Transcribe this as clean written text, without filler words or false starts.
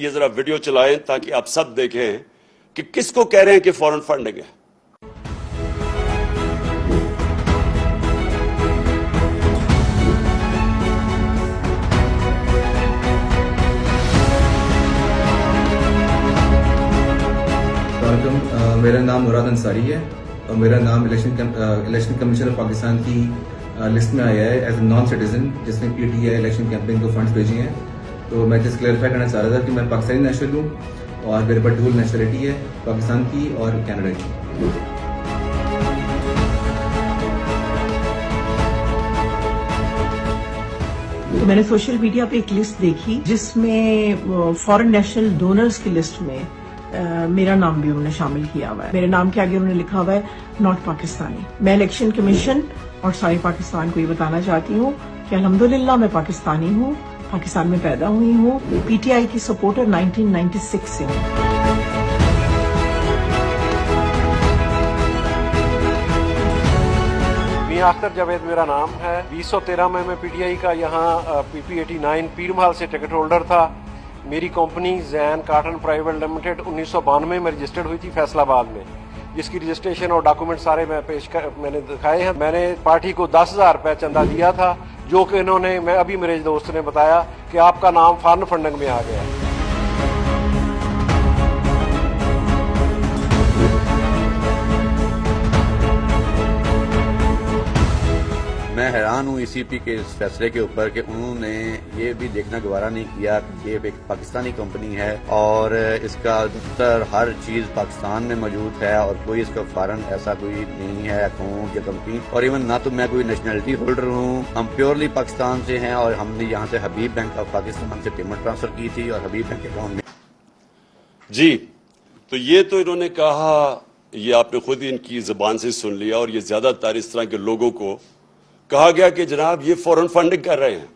یہ ذرا ویڈیو چلائیں تاکہ آپ سب دیکھیں کہ کس کو کہہ رہے ہیں کہ فورن فنڈنگ ہے. میرا نام مراد انصاری ہے اور میرا نام الیکشن کمیشن آف پاکستان کی لسٹ میں آیا ہے ایز اے نان سٹیزن جس نے P T I election campaign کو فنڈز بھیجے ہیں. تو میں جس کلیئرفائی کرنا چاہ رہا تھا کہ میں پاکستانی نیشنل ہوں اور میرے پاس ڈول نیشنلٹی ہے پاکستان کی اور کینیڈا کی. تو میں نے سوشل میڈیا پہ ایک لسٹ دیکھی جس میں فورن نیشنل ڈونرز کی لسٹ میں میرا نام بھی انہوں نے شامل کیا ہوا ہے. میرے نام کے آگے انہوں نے لکھا ہوا ہے ناٹ پاکستانی. میں الیکشن کمیشن اور سارے پاکستان کو یہ بتانا چاہتی ہوں کہ الحمدللہ میں پاکستانی ہوں, پاکستان میں پیدا ہوئی ہوں, پی ٹی آئی کی سپورٹر 1996 سے ہوں. اختر جاوید میرا نام ہے. 2013 میں پی ٹی آئی کا یہاں پی پی 89 پیر محل سے ٹکٹ ہولڈر تھا. میری کمپنی زین کاٹن پرائیویٹ لمیٹڈ 1992 میں رجسٹرڈ ہوئی تھی فیصل آباد میں, جس کی رجسٹریشن اور ڈاکومنٹ سارے میں نے دکھائے ہیں. میں نے پارٹی کو 10,000 روپے چندہ دیا تھا, جو کہ انہوں نے ابھی میرے دوست نے بتایا کہ آپ کا نام فارن فنڈنگ میں آ گیا. میں حیران ہوں ای سی پی کے اس فیصلے کے اوپر کہ انہوں نے یہ بھی دیکھنا گوارا نہیں کیا کہ یہ ایک پاکستانی کمپنی ہے اور اس کا دفتر ہر چیز پاکستان میں موجود ہے اور کوئی اس کا فارن ایسا کوئی نہیں ہے اکاؤنٹ یا کمپنی. اور ایون نہ تو میں کوئی نیشنلٹی ہولڈر ہوں, ہم پیورلی پاکستان سے ہیں اور ہم نے یہاں سے حبیب بینک آف پاکستان سے پیمنٹ ٹرانسفر کی تھی اور حبیب بینک اکاؤنٹ میں. جی تو یہ تو انہوں نے کہا, یہ آپ نے خود ہی ان کی زبان سے سن لیا, اور یہ زیادہ تر اس طرح کے لوگوں کو کہا گیا کہ جناب یہ فورن فنڈنگ کر رہے ہیں.